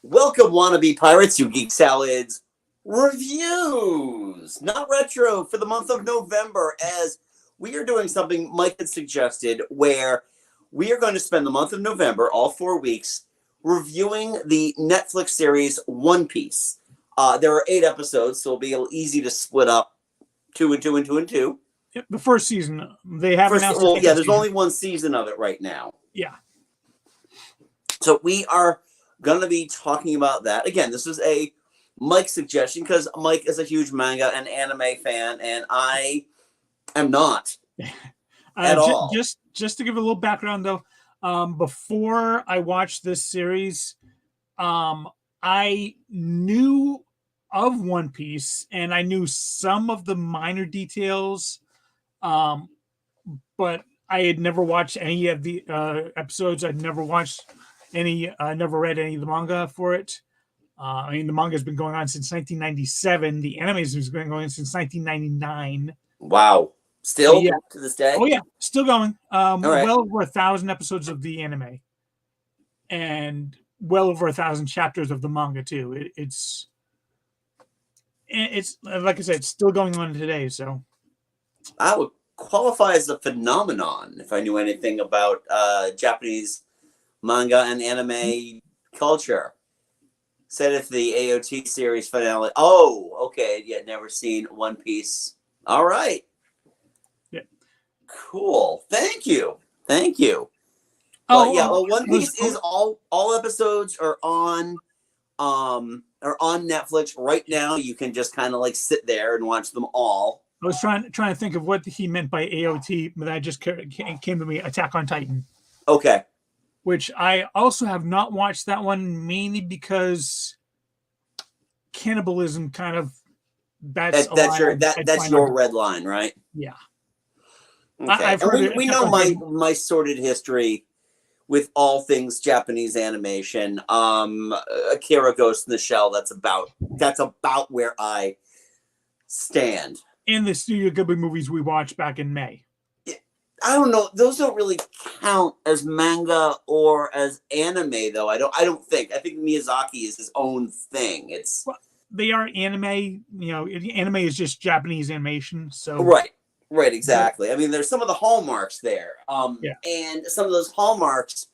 Welcome, wannabe pirates, you geek salads. Reviews, not retro, for the month of November, as we are doing something Mike had suggested, where we are going to spend the month of November, all 4 weeks, reviewing the Netflix series One Piece. There are 8 episodes, so it'll be easy to split up two and two and two and two. Yep, the first season. They have announced. Well, yeah, there's only one season of it right now. Yeah. So we are going to be talking about that. Again, this is a Mike suggestion because Mike is a huge manga and anime fan, and I am not at all. Just to give a little background, though, before I watched this series, I knew of One Piece, and I knew some of the minor details, but I had never watched any of the episodes. I'd never watched any, never read any of the manga for it. I mean, the manga has been going on since 1997. The anime has been going on since 1999. Wow. Still to this day? Oh, yeah. Still going. right. Well over 1,000 episodes of the anime. And well over 1,000 chapters of the manga, too. It's like I said, it's still going on today, so. I would qualify as a phenomenon if I knew anything about Japanese manga and anime culture. Said if the AOT series finale. Oh, okay. Yeah, never seen One Piece. All right. Yeah. Cool. Thank you. One Piece is all episodes are on Netflix right now. You can just kind of like sit there and watch them all. I was trying to think of what he meant by AOT, but that just came to me. Attack on Titan. Okay. Which I also have not watched that one, mainly because cannibalism kind of that's your red line, right? Yeah. Okay. We know my sordid history with all things Japanese animation. Akira Ghost in the Shell. That's about where I stand. And the Studio Ghibli movies we watched back in May. I don't know. Those don't really count as manga or as anime, though. I don't think. I think Miyazaki is his own thing. They are anime. You know, anime is just Japanese animation. So right, exactly. I mean, there's some of the hallmarks there. And some of those hallmarks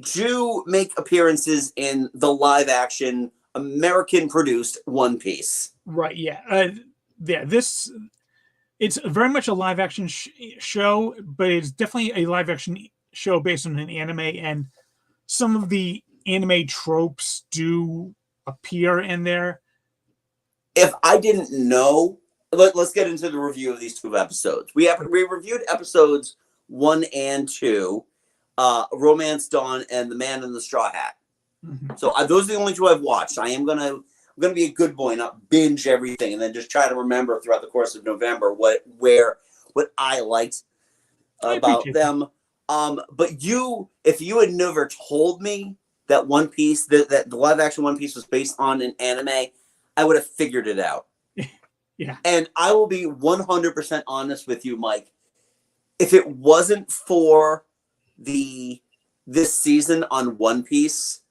do make appearances in the live-action American-produced One Piece. Right. Yeah. It's very much a live action show, but it's definitely a live action show based on an anime, and some of the anime tropes do appear in there. If I didn't know, let's get into the review of these 2 episodes. We reviewed episodes 1 and 2, Romance Dawn and The Man in the Straw Hat. Mm-hmm. So those are the only 2 I've watched. I'm gonna be a good boy, not binge everything, and then just try to remember throughout the course of November what I liked about them. But if you had never told me that One Piece, that the live action One Piece was based on an anime, I would have figured it out. Yeah. And I will be 100% honest with you, Mike. If it wasn't for this season on One Piece,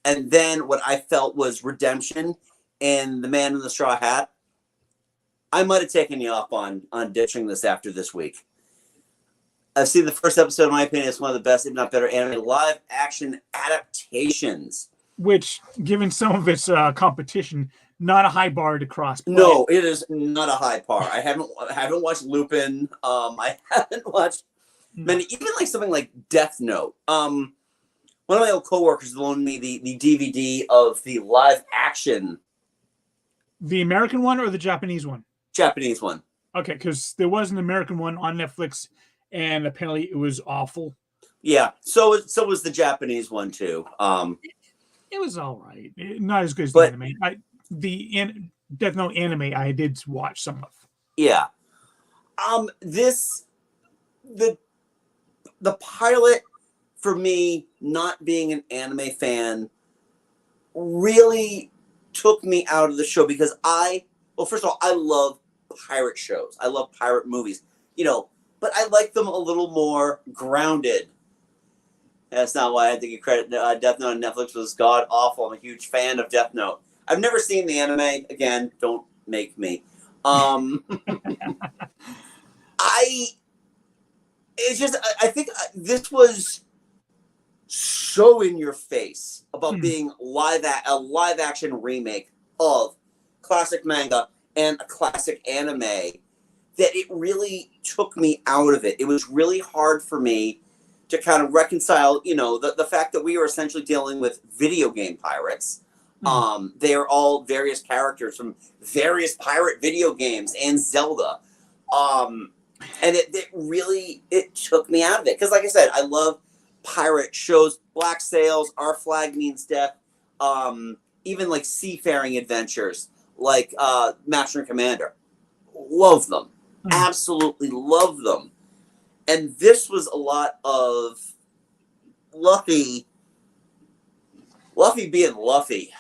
and then what I felt was redemption in The Man in the Straw Hat, I might have taken you up on ditching this after this week. I've seen the first episode. In my opinion, it's one of the best, if not better, anime live action adaptations. Which, given some of its competition, not a high bar to cross. No, it is not a high bar. I haven't watched Lupin. I haven't watched many, even like something like Death Note. One of my old coworkers loaned me the DVD of the live action. The American one or the Japanese one? Japanese one. Okay, because there was an American one on Netflix, and apparently it was awful. Yeah, so was the Japanese one too. It was all right. Not as good as the anime. The Death Note anime I did watch some of. Yeah. The pilot, for me, not being an anime fan, really took me out of the show because first of all, I love pirate shows. I love pirate movies, but I like them a little more grounded That's not why I had to give credit. Death Note on Netflix was god awful. I'm a huge fan of Death Note. I've never seen the anime. Again, don't make me. I think this was so in your face about being a live action remake of classic manga and a classic anime that it really took me out of it. It was really hard for me to kind of reconcile, the fact that we were essentially dealing with video game pirates. They are all various characters from various pirate video games and Zelda. And it really took me out of it. Because like I said, I love pirate shows, Black Sails, Our Flag Means Death, even like seafaring adventures like Master and Commander. Love them. Absolutely love them. And this was a lot of Luffy being Luffy.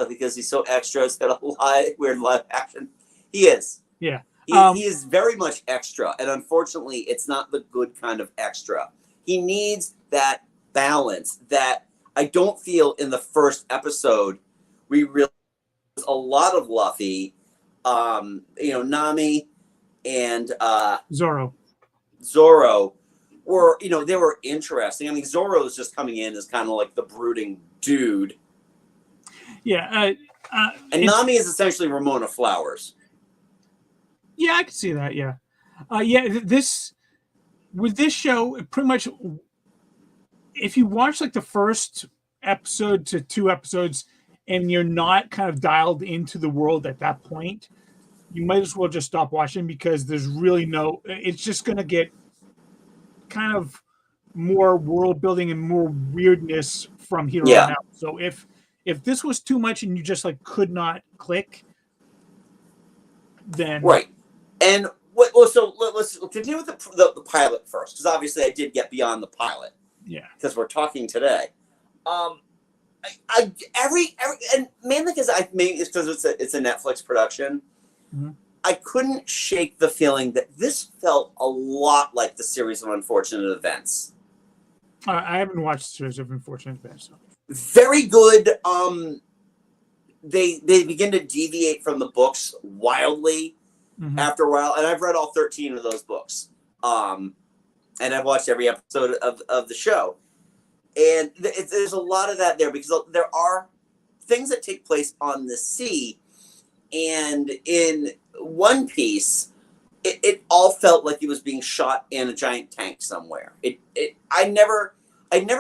Because he's so extra, it's got a weird live action. He is. Yeah. He is very much extra, and unfortunately, it's not the good kind of extra. He needs that balance that I don't feel in the first episode. We realized a lot of Luffy, Nami and Zoro were, they were interesting. I mean, Zoro is just coming in as kind of like the brooding dude. Yeah. And Nami is essentially Ramona Flowers. Yeah, I can see that. Yeah. With this show, pretty much, if you watch like the first episode to 2 episodes and you're not kind of dialed into the world at that point, you might as well just stop watching, because there's really it's just going to get kind of more world building and more weirdness from here on out. So if this was too much and you just like could not click, then right. And so let's continue with the pilot first, because obviously I did get beyond the pilot. Yeah. Because we're talking today. And mainly because it's a Netflix production. Mm-hmm. I couldn't shake the feeling that this felt a lot like the series of unfortunate events. I haven't watched the series of unfortunate events. So. Very good. They begin to deviate from the books wildly after a while, and I've read all 13 of those books. And I've watched every episode of the show. And there's a lot of that there, because there are things that take place on the sea. And in One Piece, it all felt like it was being shot in a giant tank somewhere. I never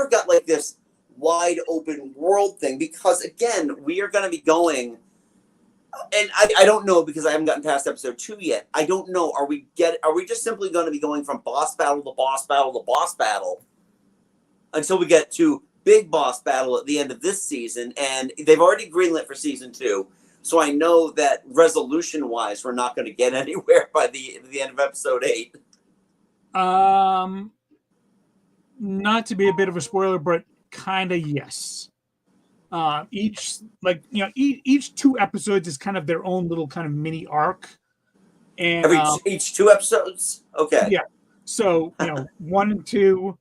got like this wide open world thing, because again, we are going to be going, and I don't know, because I haven't gotten past episode 2 yet. I don't know. Are we just simply going to be going from boss battle to boss battle to boss battle until we get to big boss battle at the end of this season? And they've already greenlit for season 2. So I know that resolution-wise, we're not going to get anywhere by the end of episode 8. Not to be a bit of a spoiler, but kind of yes. Each 2 episodes is kind of their own little kind of mini arc. And each 2 episodes? Okay. Yeah. So 1 and 2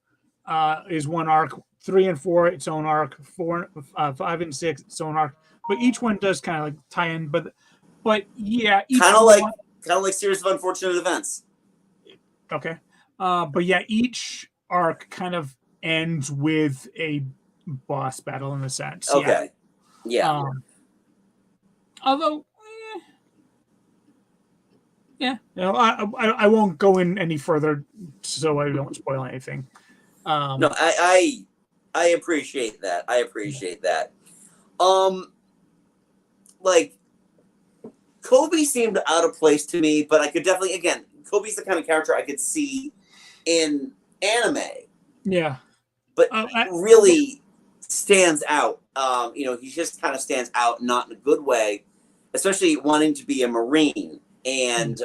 is one arc. 3 and 4 its own arc. 5 and 6 its own arc. But each one does kind of like tie in, but yeah, kind of like series of unfortunate events. Okay, but yeah, each arc kind of ends with a boss battle in a sense. Okay, yeah. Although, I won't go in any further, so I don't spoil anything. No, I appreciate that. That. Like, Kobe seemed out of place to me, but I could definitely, again, Kobe's the kind of character I could see in anime. Yeah. But really stands out. He just kind of stands out, not in a good way, especially wanting to be a Marine. And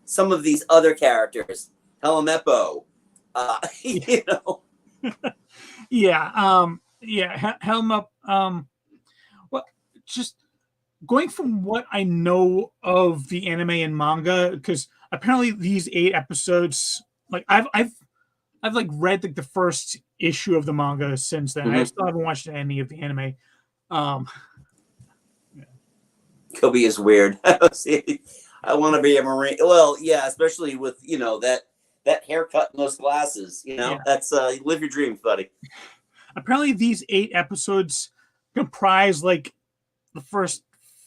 some of these other characters, Helmepo, Yeah. Helm. Just going from what I know of the anime and manga, because apparently these 8 episodes, like I've I've like read like the first issue of the manga since then. I still haven't watched any of the anime. Kobe is weird. I want to be a Marine. Well, yeah, especially with that haircut and those glasses. That's live your dreams, buddy. Apparently, these 8 episodes comprise like the first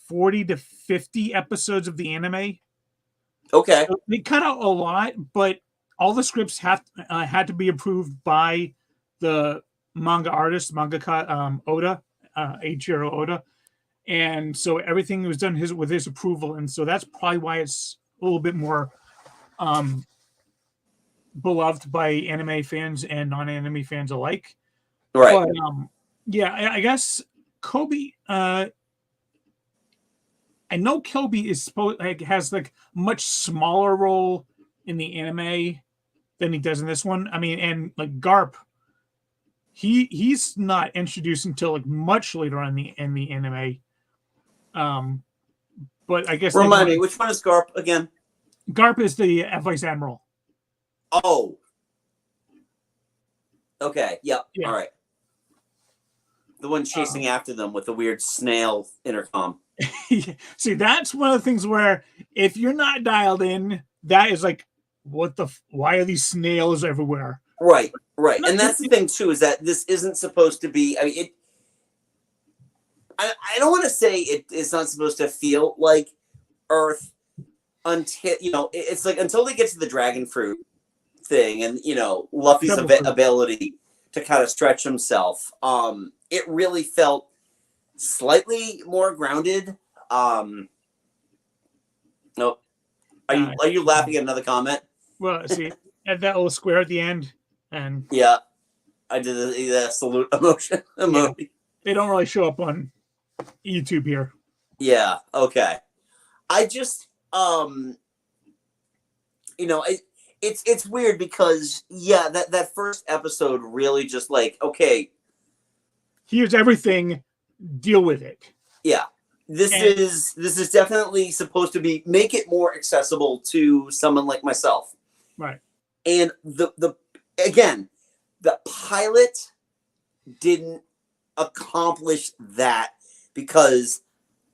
40 to 50 episodes of the anime. Okay. So they cut out a lot, but all the scripts had to be approved by the manga artist, mangaka Oda, Eiichiro Oda, and so everything was done with his approval, and so that's probably why it's a little bit more beloved by anime fans and non-anime fans alike. Right. But yeah, I guess Kobe. I know Kobe has like much smaller role in the anime than he does in this one. I mean, and like Garp, he's not introduced until like much later on in the anime. But I guess remind me, which one is Garp again? Garp is the vice admiral. Oh. Okay. Yep. Yeah. All right. The one chasing after them with the weird snail intercom. See, that's one of the things where if you're not dialed in, that is like, why are these snails everywhere? Right. And that's the thing too, is that this isn't supposed to be, I don't want to say it's not supposed to feel like Earth until, it's like until they get to the dragon fruit thing and, Luffy's ability to kind of stretch himself. It really felt slightly more grounded. Nope. Are you laughing at another comment? Well, see, at that little square at the end, and yeah, I did the salute emotion. Yeah, they don't really show up on YouTube here. Yeah. Okay. I just, it's weird because that first episode really just like, okay, here's everything, deal with it. Yeah. This is definitely supposed to make it more accessible to someone like myself. Right. And the pilot didn't accomplish that because,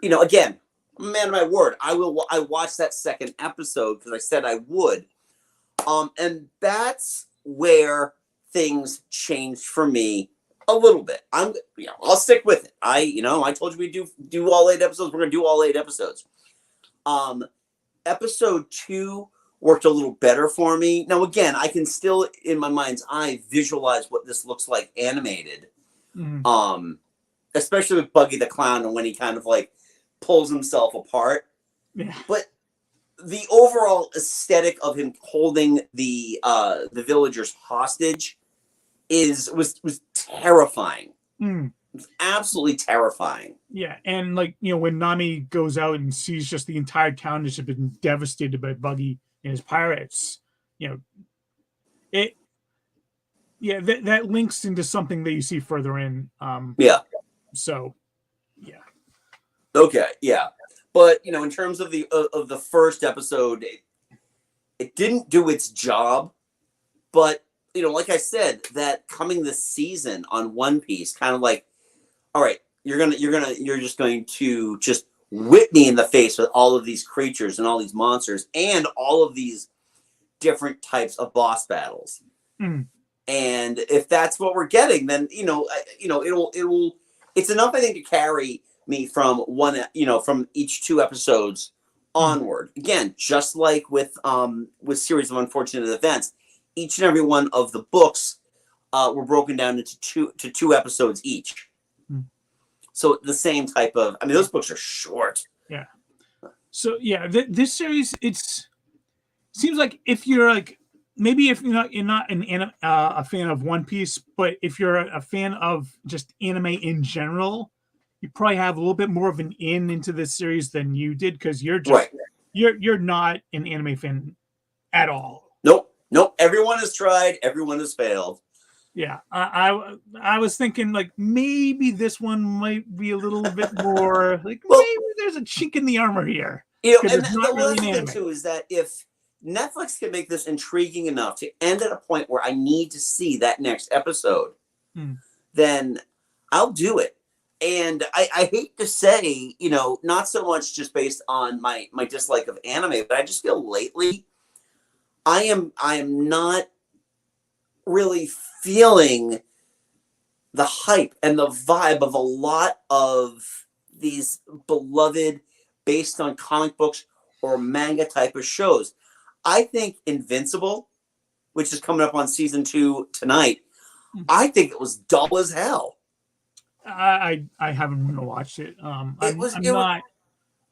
again, man of my word, I watched that second episode because I said I would. And that's where things changed for me a little bit. I'll stick with it. I told you we do all 8 episodes. We're gonna do all 8 episodes. Episode 2 worked a little better for me. Now, again, I can still, in my mind's eye, visualize what this looks like animated. Mm-hmm. Especially with Buggy the Clown and when he kind of like pulls himself apart. Yeah. But the overall aesthetic of him holding the villagers hostage was terrifying. It was absolutely terrifying. Yeah, and like when Nami goes out and sees just the entire town has been devastated by Buggy and his pirates, that links into something that you see further in. Yeah. So, yeah. Okay. Yeah, but in terms of the first episode, it didn't do its job, but. Like I said, that coming this season on One Piece, kind of like, all right, you're just going to just whip me in the face with all of these creatures and all these monsters and all of these different types of boss battles. And if that's what we're getting, then it'll it's enough, I think, to carry me from from each 2 episodes onward. Again, just like with Series of Unfortunate Events. Each and every one of the books were broken down into two episodes each. So the same type of, those books are short. Yeah. So yeah, this series, seems like if you're like, maybe if you're not a fan of One Piece, but if you're a fan of just anime in general, you probably have a little bit more of an into this series than you did because you're just you're not an anime fan at all. Nope. Everyone has tried. Everyone has failed. Yeah, I was thinking like maybe this one might be a little bit more like maybe there's a chink in the armor here. And the last thing too is that if Netflix can make this intriguing enough to end at a point where I need to see that next episode, then I'll do it. And I hate to say, not so much just based on my dislike of anime, but I just feel lately I am not really feeling the hype and the vibe of a lot of these beloved based on comic books or manga type of shows. I think Invincible, which is coming up on season 2 tonight, I think it was dull as hell. I haven't watched it. I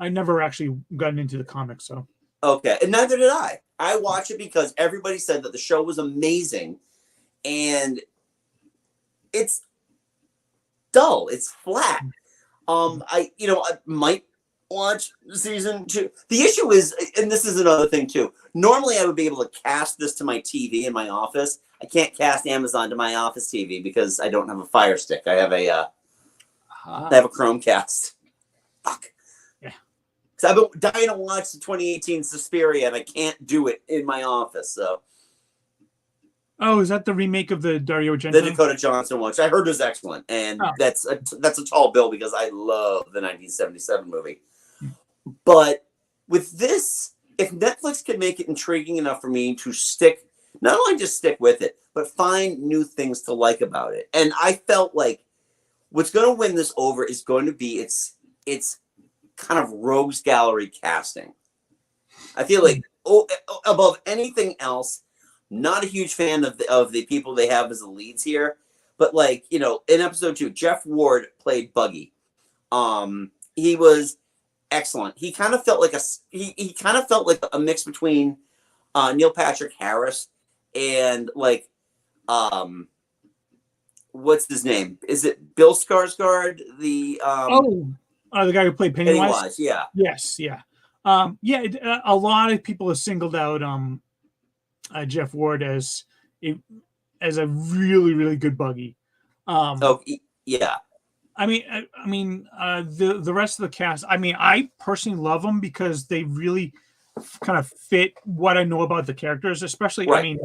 never actually gotten into the comics, so. Okay, and neither did I. I watched it because everybody said that the show was amazing, and it's dull. It's flat. I might watch season 2. The issue is, and this is another thing too. Normally, I would be able to cast this to my TV in my office. I can't cast Amazon to my office TV because I don't have a Fire Stick. I have a Chromecast. Fuck. Yeah. Because I've been dying to watch the 2018 Suspiria, and I can't do it in my office. So. Oh, is that the remake of the Dario Argento? The Dakota Johnson one, which I heard was excellent, and that's a tall bill because I love the 1977 movie. But with this, if Netflix can make it intriguing enough for me to not only just stick with it, but find new things to like about it, and I felt like what's going to win this over is going to be its kind of rogues gallery casting. I feel like above anything else. Not a huge fan of the people they have as the leads here, but in episode 2, Jeff Ward played Buggy. He was excellent. He kind of felt like a mix between Neil Patrick Harris and what's his name? Is it Bill Skarsgård? The guy who played Pennywise. Yeah. Yes. Yeah. A lot of people have singled out Jeff Ward as a really, really good Buggy. Yeah. The rest of the cast. I personally love them because they really kind of fit what I know about the characters, especially. Right.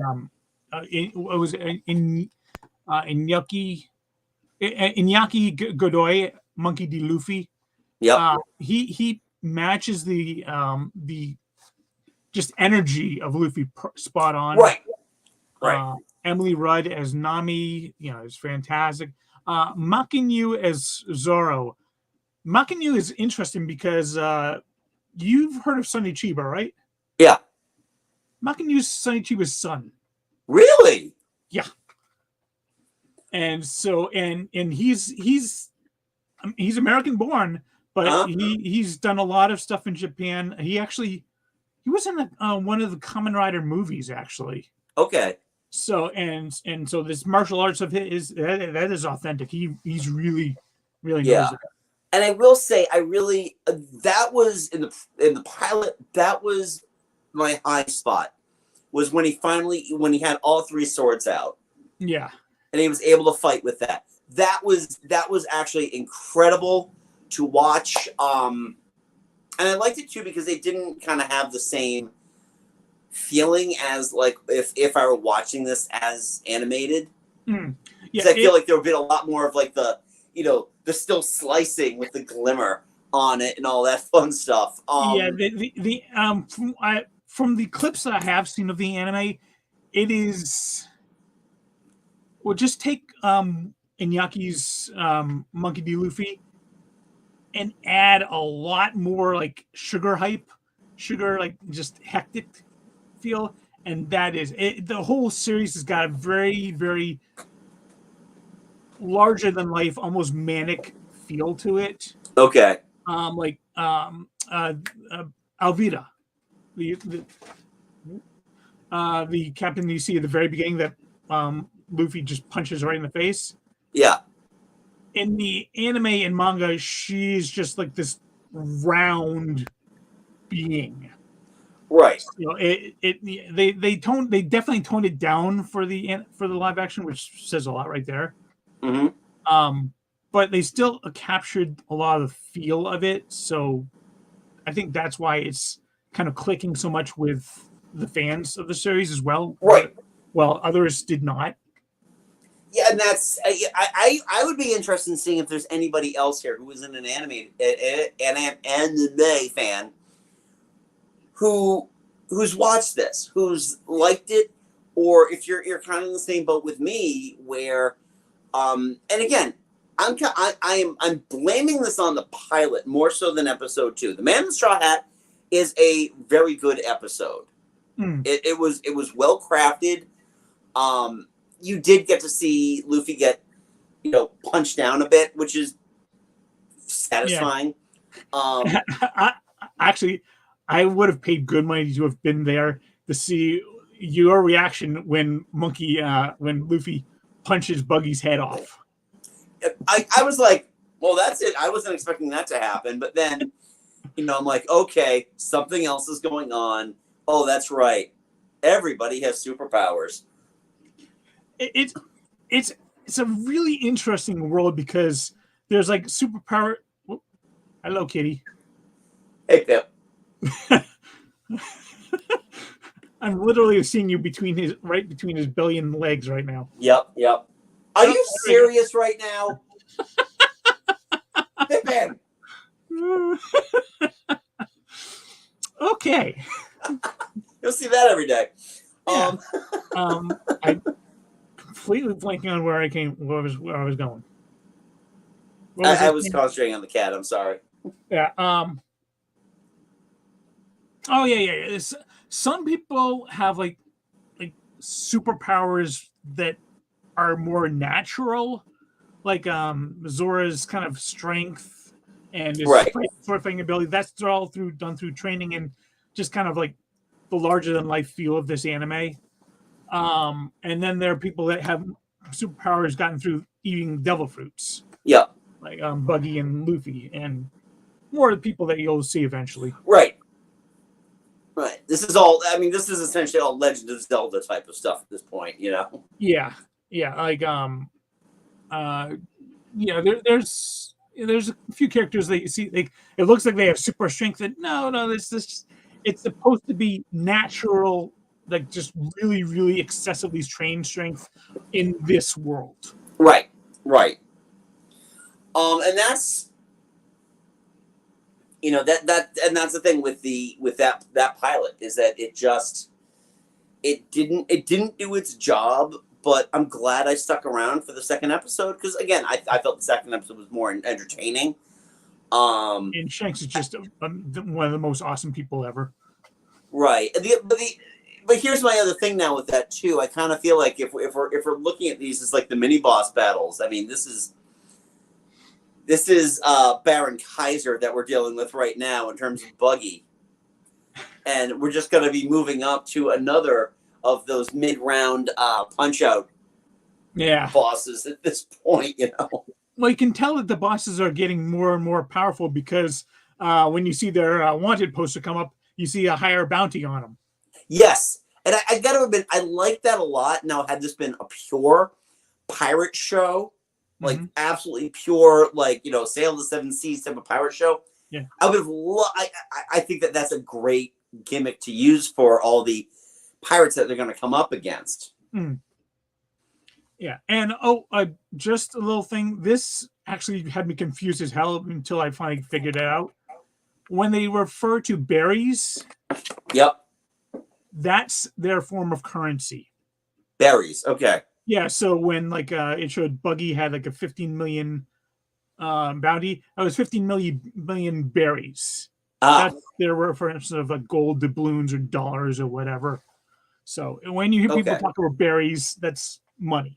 Iñaki Godoy, Monkey D. Luffy. Yeah. He matches the just energy of Luffy spot on. Right. Emily Rudd as Nami, is fantastic. Makinyu as Zoro. Makinyu is interesting because you've heard of Sonny Chiba, right? Yeah. Makinyu's Sonny Chiba's son. Really? Yeah. And so and he's American born, but he's done a lot of stuff in Japan. He was in one of the Kamen Rider movies, actually. Okay. So so this martial arts of his that is authentic. He's really knows it. And I will say, that was in the pilot. That was my high spot. Was when he had all 3 swords out. Yeah. And he was able to fight with that. That was actually incredible to watch. And I liked it too because they didn't kind of have the same feeling as if I were watching this as animated. Yeah, I feel like there would be a lot more of the still slicing with the glimmer on it and all that fun stuff. From the clips that I have seen of the anime, it is. Well, just take Inyaki's Monkey D. Luffy and add a lot more sugar just hectic feel, and that is it. The whole series has got a very, very larger than life, almost manic feel to it. Okay. Alvida, the captain you see at the very beginning that Luffy just punches right in the face. Yeah. In the anime and manga, she's just this round being. Right. They definitely toned it down for the live action, which says a lot right there. Mm-hmm. But they still captured a lot of the feel of it. So I think that's why it's kind of clicking so much with the fans of the series as well, Right. Well, others did not. Yeah, and that's I would be interested in seeing if there's anybody else here who isn't an anime fan who's watched this, who's liked it, or if you're kind of in the same boat with me, where and again, I'm blaming this on the pilot more so than episode 2. The Man in the Straw Hat is a very good episode. It was well crafted. You did get to see Luffy get, punched down a bit, which is satisfying. Yeah. Actually, I would have paid good money to have been there to see your reaction when Luffy punches Buggy's head off. I was like, well, that's it. I wasn't expecting that to happen, but then, I'm like, okay, something else is going on. Oh, that's right. Everybody has superpowers. It's a really interesting world because there's like superpower. Whoop. Hello, kitty. Hey, Pip. I'm literally seeing you between his belly and legs right now. Yep. Are you serious right now? Pippin. Okay. You'll see that every day. Yeah. I completely blanking on where I was going. I was concentrating on the cat. I'm sorry. Yeah. Oh yeah. Some people have like superpowers that are more natural, like Zora's kind of strength and his sword fighting ability. That's all done through training and just kind of like the larger than life feel of this anime. And then there are people that have superpowers gotten through eating devil fruits. Yeah. Like Buggy and Luffy, and more of the people that you'll see eventually. Right. This is essentially all Legend of Zelda type of stuff at this point, Yeah. Like there's a few characters that you see. Like it looks like they have super strength. And no, this it's supposed to be natural, like just really, really excessively trained strength in this world. Right. And that's that's the thing with that pilot is that it didn't do its job, but I'm glad I stuck around for the second episode because again I felt the second episode was more entertaining. And Shanks is just one of the most awesome people ever. Right. But here's my other thing now with that too. I kind of feel like if we're looking at these as like the mini boss battles, I mean this is Baron Kaiser that we're dealing with right now in terms of Buggy, and we're just going to be moving up to another of those mid-round punch-out bosses at this point. Well, you can tell that the bosses are getting more and more powerful because when you see their wanted poster come up, you see a higher bounty on them. Yes, and I got to admit, I like that a lot. Now, had this been a pure pirate show, like absolutely pure, like Sail the Seven Seas type of pirate show, I would have. I think that's a great gimmick to use for all the pirates that they're going to come up against. Yeah, and just a little thing. This actually had me confused as hell until I finally figured it out. When they refer to berries, that's their form of currency. Berries, okay. Yeah, so when it showed Buggy had like a 15 million bounty, that was 15 million berries. That's their reference of like gold doubloons or dollars or whatever. So when you hear people talk about berries, that's money.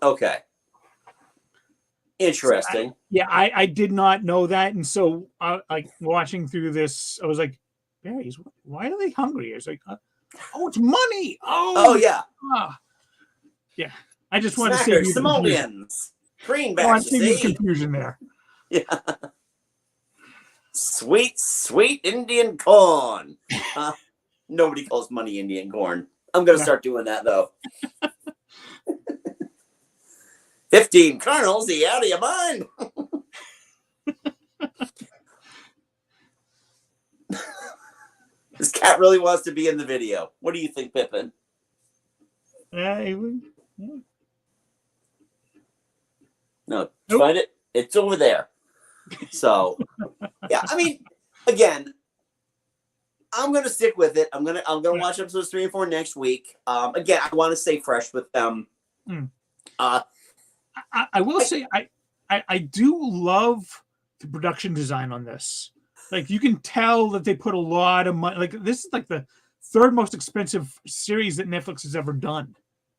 Okay. Interesting. So I did not know that, and so like watching through this, I was like, berries? Why are they hungry? I was like, oh, it's money. Oh yeah. Yeah, I just wanted to say simoleons, greenbacks. See confusion there. Yeah. Sweet Indian corn. Nobody calls money Indian corn. I'm gonna start doing that though. 15 kernels, you out of your mind? cat really wants to be in the video. What do you think, Pippin? Yeah. No, Nope. find it. It's over there. So, yeah, I mean, again, I'm gonna stick with it. I'm gonna watch episodes 3 and 4 next week. Again, I want to stay fresh with them. I will say I do love the production design on this. Like you can tell that they put a lot of money. Like this is like the third most expensive series that Netflix has ever done.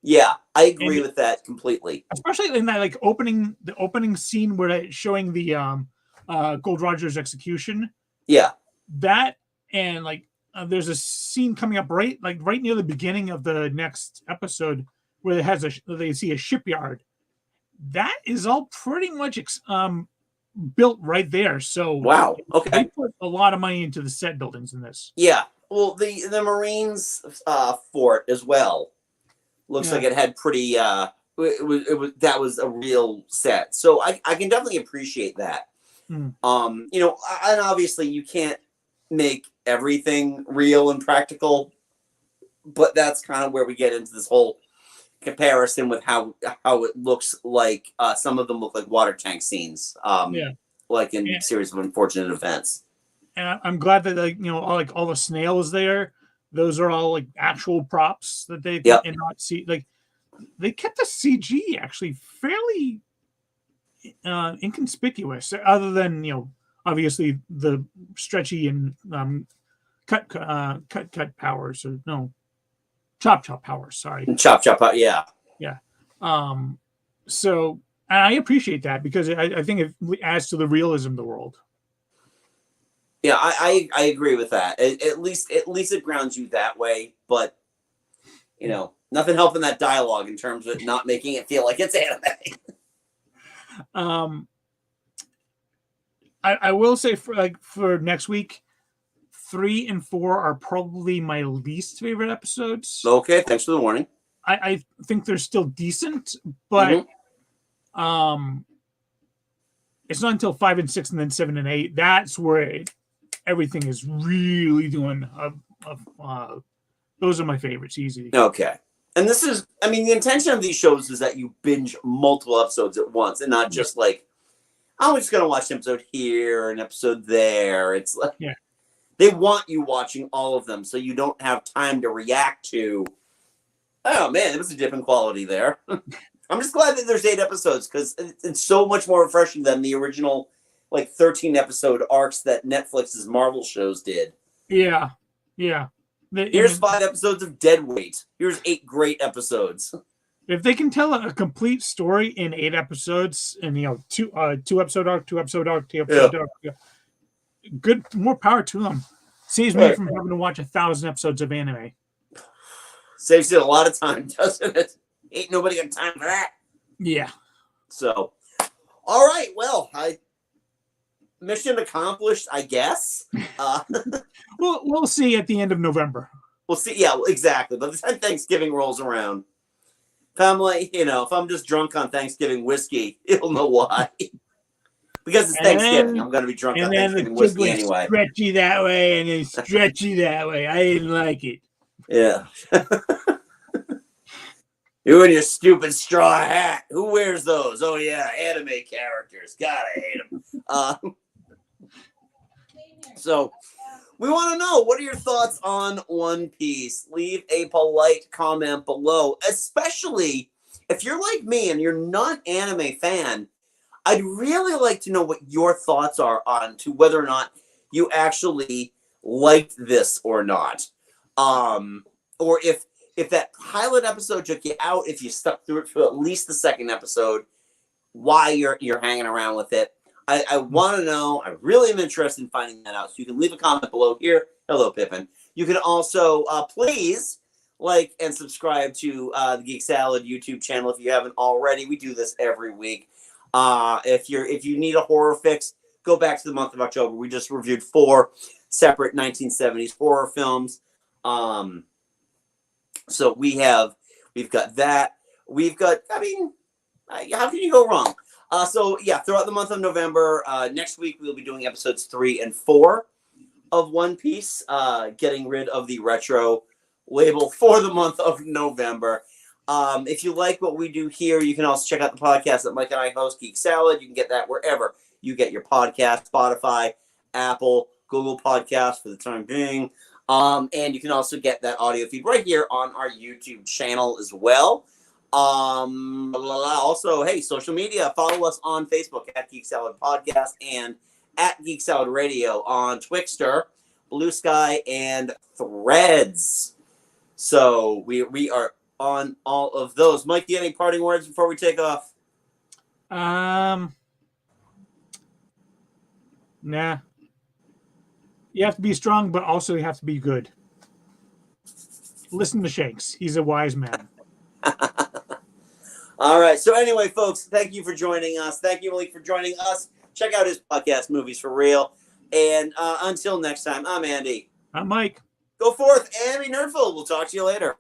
Yeah, I agree And with that completely. especially in that like the opening scene where it's showing the Gold Roger's execution. Yeah, That and like there's a scene coming up right near the beginning of the next episode where it has they see a shipyard. That is all pretty much built right there. So wow. Okay. they put a lot of money into the set buildings in this. Yeah. Well, the Marines fort as well looks like it had pretty. It was that was a real set. So I can definitely appreciate that. Mm. You know, and obviously you can't make everything real and practical, but that's kind of where we get into this whole comparison with how it looks like. Some of them look like water tank scenes. Like in series of unfortunate events. And I'm glad that all the snails there, those are all like actual props that they and not see like they kept the CG actually fairly inconspicuous, other than obviously the stretchy and cut powers or no chop powers. Sorry, chop yeah. So and I appreciate that because I think it adds to the realism of the world. Yeah, I agree with that. At least it grounds you that way. But nothing helping that dialogue in terms of not making it feel like it's anime. I will say for next week, 3 and 4 are probably my least favorite episodes. Okay, thanks for the warning. I think they're still decent, but it's not until 5 and 6 and then 7 and 8 that's where everything is really doing. Those are my favorites, easy. Okay, and this is, I mean, the intention of these shows is that you binge multiple episodes at once, and not just like, I'm just gonna watch an episode here, an episode there. It's like they want you watching all of them, so you don't have time to react to. Oh man, there was a different quality there. I'm just glad that there's 8 episodes because it's so much more refreshing than the original, like 13 episode arcs that Netflix's Marvel shows did. Yeah. Here's 5 episodes of Deadweight. Here's 8 great episodes. If they can tell a complete story in 8 episodes, and two episode arc, 2 episode arc, 2 episode arc, good, more power to them. Saves me from having to watch 1,000 episodes of anime. Saves you a lot of time, doesn't it? Ain't nobody got time for that. Yeah. So, all right. Well, mission accomplished, I guess. We'll see at the end of November. We'll see. Yeah, exactly. By the time Thanksgiving rolls around, if I'm like, if I'm just drunk on Thanksgiving whiskey, you'll know why. Because it's Thanksgiving. I'm going to be drunk on Thanksgiving whiskey anyway. Stretchy that way and then stretchy that way. I didn't like it. Yeah. You and your stupid straw hat. Who wears those? Oh, yeah, anime characters. God, I hate them. So, we want to know, what are your thoughts on One Piece? Leave a polite comment below, especially if you're like me and you're not an anime fan. I'd really like to know what your thoughts are on to whether or not you actually liked this or not. Or if that pilot episode took you out, if you stuck through it for at least the second episode, why you're hanging around with it. I want to know. I really am interested in finding that out. So you can leave a comment below here. Hello, Pippin. You can also please like and subscribe to the Geek Salad YouTube channel if you haven't already. We do this every week. If you need a horror fix, go back to the month of October. We just reviewed 4 separate 1970s horror films. So we've got that. We've got, I mean, how can you go wrong? So yeah, throughout the month of November, next week we'll be doing episodes 3 and 4. of One Piece, getting rid of the retro label for the month of November. If you like what we do here, you can also check out the podcast that Mike and I host, Geek Salad. You can get that wherever you get your podcast, Spotify, Apple, Google Podcasts for the time being. And you can also get that audio feed right here on our YouTube channel as well. Also, hey, social media. Follow us on Facebook at Geek Salad Podcast and at Geek Salad Radio on Twixter, Blue Sky, and Threads. So we are on all of those. Mike, do you have any parting words before we take off? Nah. You have to be strong, but also you have to be good. Listen to Shanks. He's a wise man. All right. So anyway, folks, thank you for joining us. Thank you, Malik, for joining us. Check out his podcast, Movies for Real. And until next time, I'm Andy. I'm Mike. Go forth and be nerdful. We'll talk to you later.